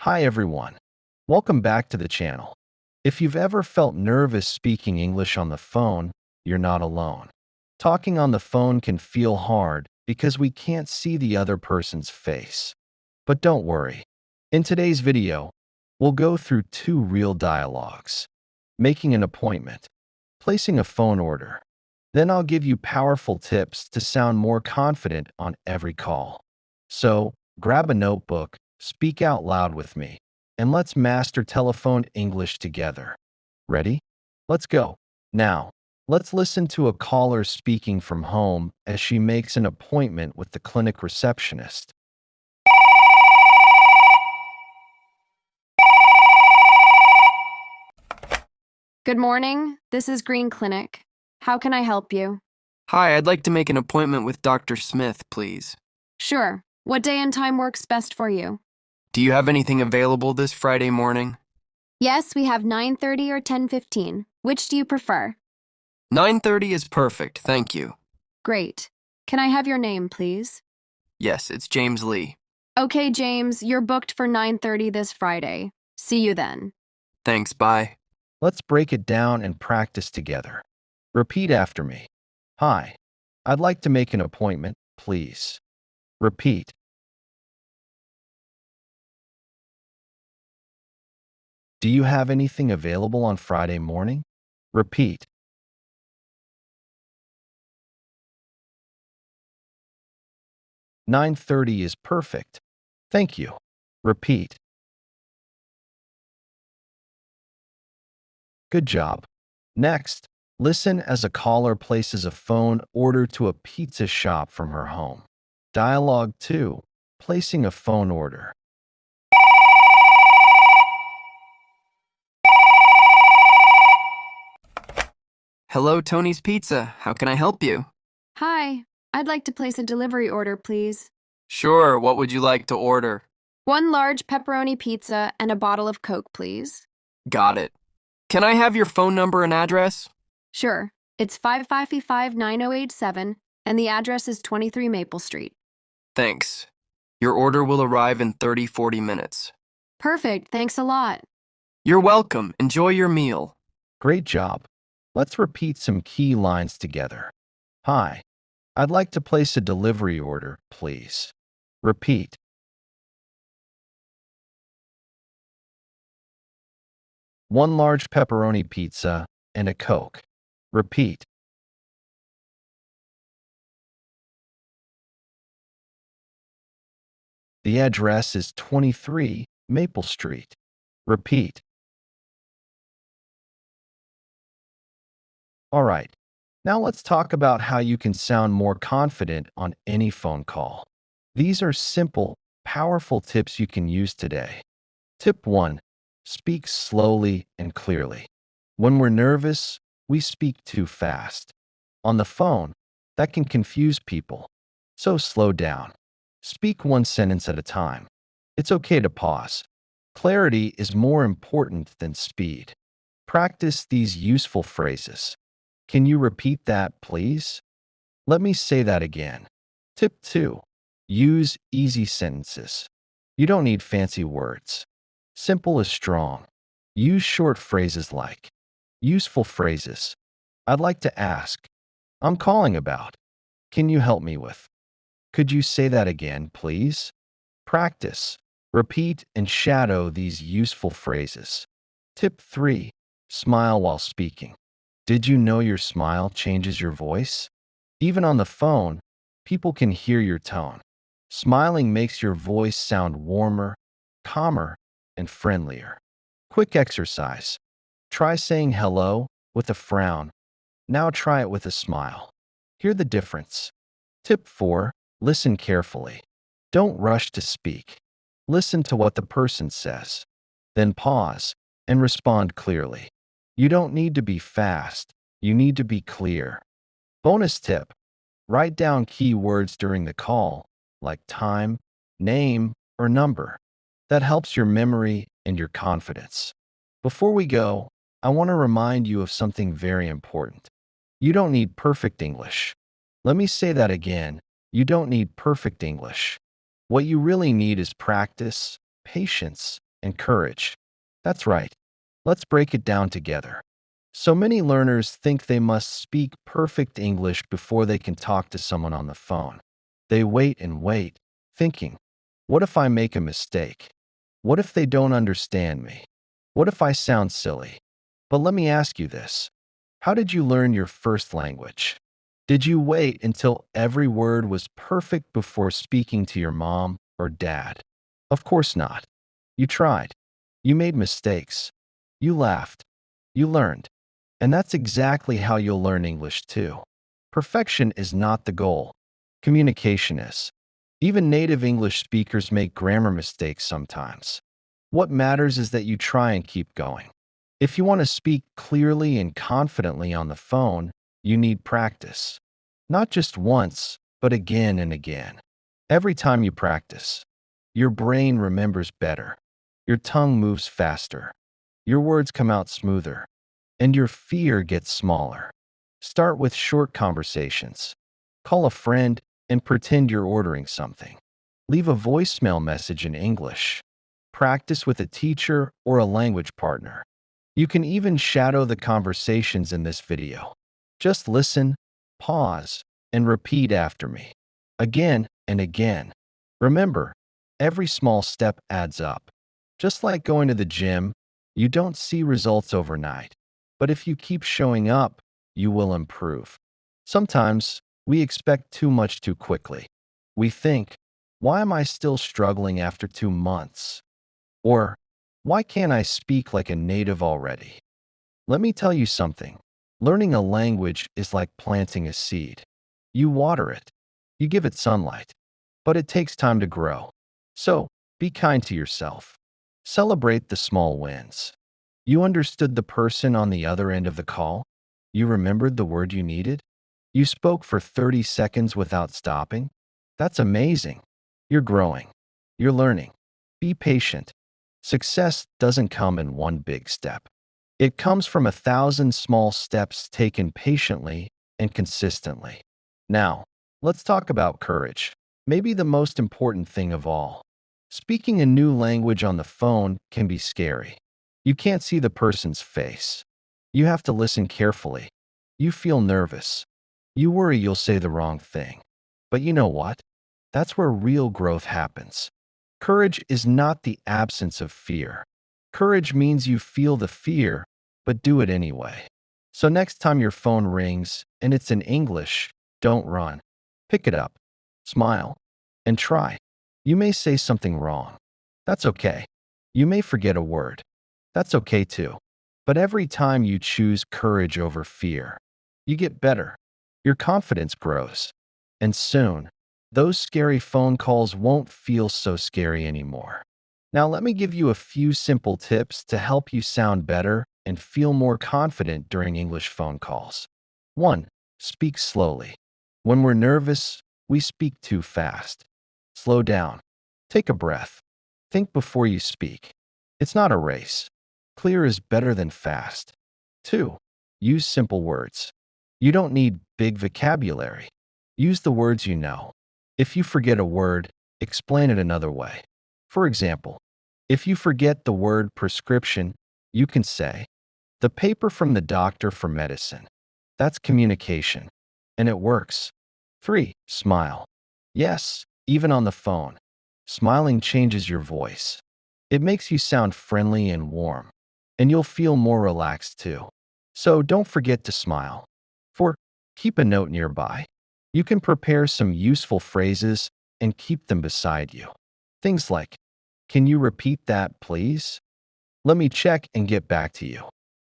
Hi everyone. Welcome back to the channel. If you've ever felt nervous speaking English on the phone, you're not alone. Talking on the phone can feel hard because we can't see the other person's face. But don't worry. In today's video, we'll go through two real dialogues: making an appointment, placing a phone order. Then I'll give you powerful tips to sound more confident on every call. So, grab a notebook, speak out loud with me, and let's master telephone English together. Ready? Let's go. Now, let's listen to a caller speaking from home as she makes an appointment with the clinic receptionist. Good morning. This is Green Clinic. How can I help you? Hi, I'd like to make an appointment with Dr. Smith, please. Sure. What day and time works best for you? Do you have anything available this Friday morning? Yes, we have 9:30 or 10:15. Which do you prefer? 9:30 is perfect, thank you. Great. Can I have your name, please? Yes, it's James Lee. Okay, James, you're booked for 9:30 this Friday. See you then. Thanks, bye. Let's break it down and practice together. Repeat after me. Hi, I'd like to make an appointment, please. Repeat. Do you have anything available on Friday morning? Repeat. 9:30 is perfect. Thank you. Repeat. Good job. Next, listen as a caller places a phone order to a pizza shop from her home. Dialogue 2. Placing a phone order. Hello, Tony's Pizza. How can I help you? Hi. I'd like to place a delivery order, please. Sure, what would you like to order? One large pepperoni pizza and a bottle of Coke, please. Got it. Can I have your phone number and address? Sure. It's 555-9087, and the address is 23 Maple Street. Thanks. Your order will arrive in 30-40 minutes. Perfect. Thanks a lot. You're welcome. Enjoy your meal. Great job. Let's repeat some key lines together. Hi, I'd like to place a delivery order, please. Repeat. One large pepperoni pizza and a Coke. Repeat. The address is 23 Maple Street. Repeat. All right. Now let's talk about how you can sound more confident on any phone call. These are simple, powerful tips you can use today. Tip 1. Speak slowly and clearly. When we're nervous, we speak too fast. On the phone, that can confuse people. So slow down. Speak one sentence at a time. It's okay to pause. Clarity is more important than speed. Practice these useful phrases. Can you repeat that, please? Let me say that again. Tip 2. Use easy sentences. You don't need fancy words. Simple is strong. Use short phrases like useful phrases. I'd like to ask. I'm calling about. Can you help me with? Could you say that again, please? Practice. Repeat and shadow these useful phrases. Tip 3. Smile while speaking. Did you know your smile changes your voice? Even on the phone, people can hear your tone. Smiling makes your voice sound warmer, calmer, and friendlier. Quick exercise. Try saying hello with a frown. Now try it with a smile. Hear the difference. Tip 4. Listen carefully. Don't rush to speak. Listen to what the person says. Then pause and respond clearly. You don't need to be fast. You need to be clear. Bonus tip. Write down key words during the call, like time, name, or number. That helps your memory and your confidence. Before we go, I want to remind you of something very important. You don't need perfect English. Let me say that again. You don't need perfect English. What you really need is practice, patience, and courage. That's right. Let's break it down together. So many learners think they must speak perfect English before they can talk to someone on the phone. They wait and wait, thinking, what if I make a mistake? What if they don't understand me? What if I sound silly? But let me ask you this. How did you learn your first language? Did you wait until every word was perfect before speaking to your mom or dad? Of course not. You tried. You made mistakes. You laughed. You learned. And that's exactly how you'll learn English too. Perfection is not the goal. Communication is. Even native English speakers make grammar mistakes sometimes. What matters is that you try and keep going. If you want to speak clearly and confidently on the phone, you need practice. Not just once, but again and again. Every time you practice, your brain remembers better, your tongue moves faster, your words come out smoother, and your fear gets smaller. Start with short conversations. Call a friend and pretend you're ordering something. Leave a voicemail message in English. Practice with a teacher or a language partner. You can even shadow the conversations in this video. Just listen, pause, and repeat after me. Again and again. Remember, every small step adds up. Just like going to the gym, you don't see results overnight. But if you keep showing up, you will improve. Sometimes we expect too much too quickly. We think, why am I still struggling after 2 months? Or, why can't I speak like a native already? Let me tell you something. Learning a language is like planting a seed. You water it, you give it sunlight, but it takes time to grow. So, be kind to yourself. Celebrate the small wins. You understood the person on the other end of the call? You remembered the word you needed? You spoke for 30 seconds without stopping? That's amazing. You're growing. You're learning. Be patient. Success doesn't come in one big step. It comes from 1,000 small steps taken patiently and consistently. Now, let's talk about courage. Maybe the most important thing of all. Speaking a new language on the phone can be scary. You can't see the person's face. You have to listen carefully. You feel nervous. You worry you'll say the wrong thing. But you know what? That's where real growth happens. Courage is not the absence of fear. Courage means you feel the fear, but do it anyway. So next time your phone rings and it's in English, don't run. Pick it up, smile, and try. You may say something wrong. That's okay. You may forget a word. That's okay too. But every time you choose courage over fear, you get better. Your confidence grows. And soon, those scary phone calls won't feel so scary anymore. Now, let me give you a few simple tips to help you sound better and feel more confident during English phone calls. 1. Speak slowly. When we're nervous, we speak too fast. Slow down. Take a breath. Think before you speak. It's not a race. Clear is better than fast. 2. Use simple words. You don't need big vocabulary. Use the words you know. If you forget a word, explain it another way. For example, if you forget the word prescription, you can say, the paper from the doctor for medicine. That's communication, and it works. 3. Smile. Yes, even on the phone. Smiling changes your voice. It makes you sound friendly and warm, and you'll feel more relaxed too. So don't forget to smile. 4. Keep a note nearby. You can prepare some useful phrases and keep them beside you. Things like, can you repeat that, please? Let me check and get back to you.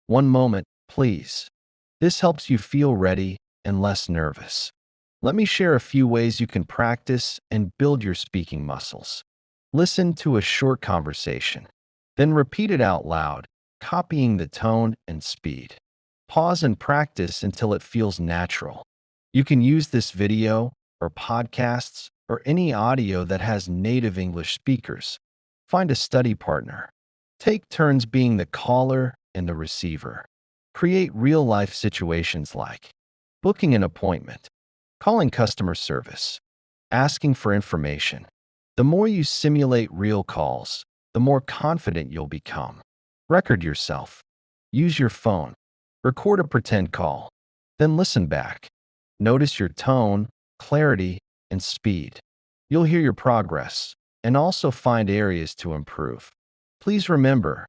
One moment, please. This helps you feel ready and less nervous. Let me share a few ways you can practice and build your speaking muscles. Listen to a short conversation, then repeat it out loud, copying the tone and speed. Pause and practice until it feels natural. You can use this video or podcasts or any audio that has native English speakers. Find a study partner. Take turns being the caller and the receiver. Create real-life situations like booking an appointment, calling customer service, asking for information. The more you simulate real calls, the more confident you'll become. Record yourself. Use your phone. Record a pretend call. Then listen back. Notice your tone, clarity, and speed. You'll hear your progress and also find areas to improve. Please remember,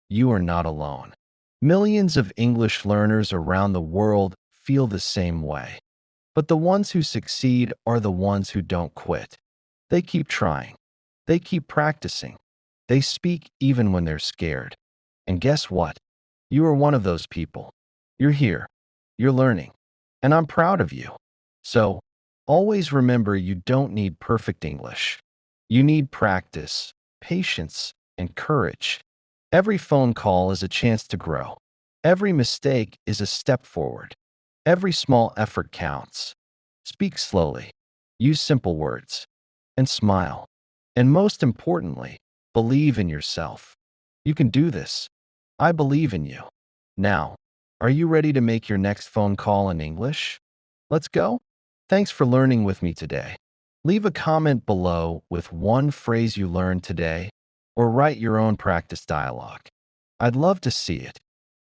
you are not alone. Millions of English learners around the world feel the same way. But the ones who succeed are the ones who don't quit. They keep trying. They keep practicing. They speak even when they're scared. And guess what? You are one of those people. You're here. You're learning. And I'm proud of you. So, always remember you don't need perfect English. You need practice, patience, and courage. Every phone call is a chance to grow. Every mistake is a step forward. Every small effort counts. Speak slowly. Use simple words. And smile. And most importantly, believe in yourself. You can do this. I believe in you. Now, are you ready to make your next phone call in English? Let's go. Thanks for learning with me today. Leave a comment below with one phrase you learned today, or write your own practice dialogue. I'd love to see it.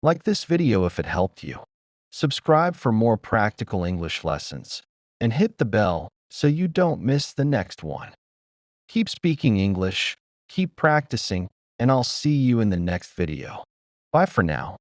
Like this video if it helped you. Subscribe for more practical English lessons, and hit the bell so you don't miss the next one. Keep speaking English, keep practicing, and I'll see you in the next video. Bye for now.